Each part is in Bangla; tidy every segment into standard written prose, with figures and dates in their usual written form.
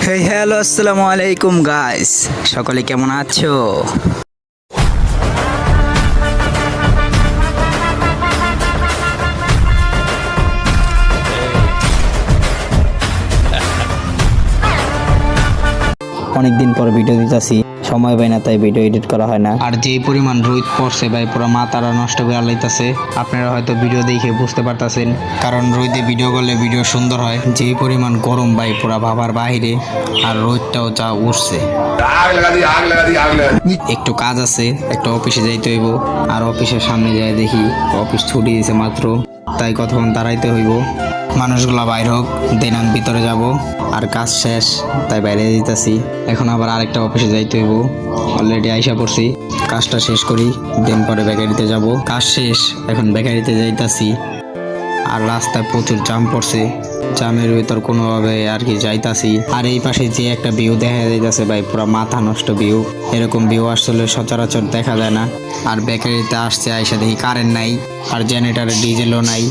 হ্যালো, আসসালামু আলাইকুম গাইস, সকলে কেমন আছো? অনেকদিন পর ভিডিও দিতেছি, সময় পাই না, তাই ভিডিও এডিট করা হয় না। আর যেই পরিমাণ রোদ পড়ছে ভাই, পুরো মাথাটা নষ্ট করে লাইতাছে। আপনারা হয়তো ভিডিও দেখে বুঝতে পারতাছেন, কারণ রোদে ভিডিও করলে ভিডিও সুন্দর হয়। যেই পরিমাণ গরম ভাই, পুরা ভাবার বাহিরে, আর রোদটাও যা উঠছে। একটু কাজ আছে, একটা অফিসে যাইতে হইব। আর অফিসের সামনে যাই দেখি অফিস ছুটি দিয়েছে মাত্র, তাই কতক্ষণ দাঁড়াইতে হইব। মানুষগুলা বাইর হোক, দেন আমি ভিতরে যাব। আর কাজ শেষ, তাই বাইরে যেতেছি। এখন আবার আরেকটা অফিসে যাইতে হইব। অলরেডি আইসা পড়ছি, কাজটা শেষ করি, দেন পরে বেকারিতে যাব। কাজ শেষ, এখন বেকারিতে যাইতাছি। আর রাস্তায় প্রচুর জাম পড়ছে, জামের ভিতর কোনোভাবে আর কি যাইতাছি। আর এই পাশে যে একটা ভিউ দেখা যাইতাছে ভাই, পুরো মাথা নষ্ট ভিউ। এরকম ভিউ আসলে সচরাচর দেখা যায় না। আর বেকারিতে আসছে, আইসা দেখি কারেন্ট নাই, আর জেনারেটারে ডিজেলও নাই।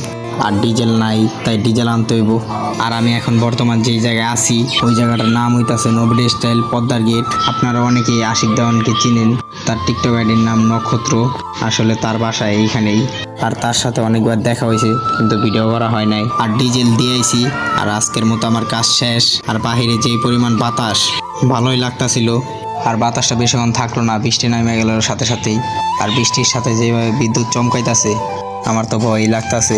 আর ডিজেল নাই, তাই ডিজেল আনতে হইব। আর আমি এখন বর্তমান যেই জায়গায় আছি, ওই জায়গাটার নাম হইতাছে নোবেল স্টাইল পদ্মার গেট। আপনারা অনেকেই আশিক দেওয়ানকে চিনেন, তার টিকটক আইডির নাম নক্ষত্র। আসলে তার বাসা এইখানেই, আর তার সাথে অনেকবার দেখা হয়েছে, কিন্তু ভিডিও করা হয় নাই। আর ডিজেল দিয়েছি, আর আজকের মতো আমার কাজ শেষ। আর বাহিরে যেই পরিমাণ বাতাস, ভালোই লাগতাছিল। আর বাতাসটা বেশিক্ষণ থাকলো না, বৃষ্টি নামে গেল সাথে সাথেই। আর বৃষ্টির সাথে যেভাবে বিদ্যুৎ চমকাইতাছে, আমার তো ভয়ই লাগতাছে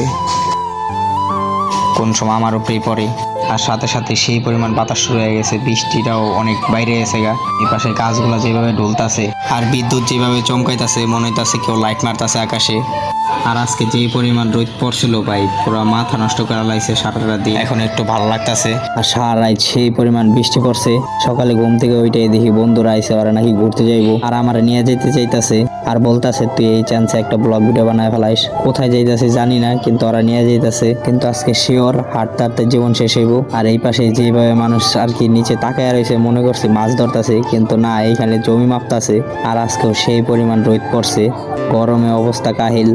কোন সময় আমার উপরেই পড়ে। আর সাথে সাথে সেই পরিমাণ বাতাস শুরু হয়ে গেছে, বৃষ্টিটাও অনেক বাইরে গেছে গা। এই পাশে গাছগুলো যেভাবে ঢুলতাছে, আর বিদ্যুৎ যেভাবে চমকাইতাছে, মনে হইতাছে কেউ লাইট মারতাছে আকাশে। আর আজকে যেই পরিমাণ রোদ পড়ছিল ভাই, পুরো মাথা নষ্ট করা লাগছে সারাটা দিন। এখন একটু ভালো লাগতাছে। আর সারা রাত সেই পরিমাণ বৃষ্টি পড়ছে। সকালে ঘুম থেকে ওইটাই দেখি বন্ধুরা আইসে, ওরা নাকি ঘুরতে যাইবো, আর আমার নিয়ে যেতে চাইতাছে। আর বলতাছে তুই এই চান্সে একটা ব্লগ ভিডিও বানায় ফেলাইস। কোথায় যাইতাছে জানি না, কিন্তু ওরা নিয়ে যাইতাছে। কিন্তু আজকে শিওর হাঁটতে হাঁটতে জীবন শেষ হইব। আর এই পাশে যেভাবে মানুষ আর কি নিচে তাকায় রয়েছে, মনে করছে মাছ ধরতাছে, কিন্তু না, এইখানে জমি মাপতাছে। আর আজকেও সেই পরিমাণ রোদ পড়ছে, গরমে অবস্থা কাহিল।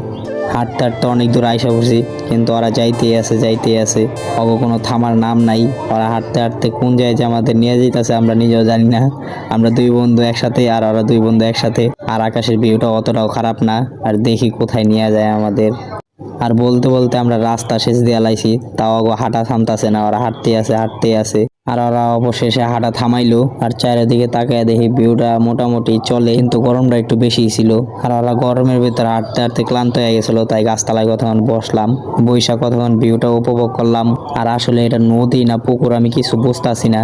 হাঁটতে হাঁটতে অনেক দূর আইসা পড়ছি, কিন্তু ওরা যাইতেই আছে। কোনো থামার নাম নাই। ওরা হাঁটতে হাঁটতে কোন জায়গায় যে আমাদের নিয়ে যাইতেছে আমরা নিজেও জানি না। আমরা দুই বন্ধু একসাথে, আর ওরা দুই বন্ধু একসাথে। আর আকাশের ভিউটা অতটাও খারাপ না। আর দেখি কোথায় নিয়ে যায় আমাদের। আর বলতে বলতে আমরা রাস্তা শেষ দিয়ে লাইছি, তাও হাঁটা থামতাছে না, ওরা হাঁটতেই আছে। আর ওরা অবশেষে হাঁটা থামাইলো। আর চারিদিকে তাকায় দেখি ভিউটা মোটামুটি চলে, কিন্তু গরমটা একটু বেশি ছিল। আর ওরা গরমের ভিতরে হাঁটতে হাঁটতে ক্লান্ত হয়ে গেছিল, তাই গাছতলায় কতক্ষণ বসলাম, বৈশা কতক্ষণ ভিউটা উপভোগ করলাম। আর আসলে এটা নদী না পুকুর আমি কিছু বুঝতেছি না।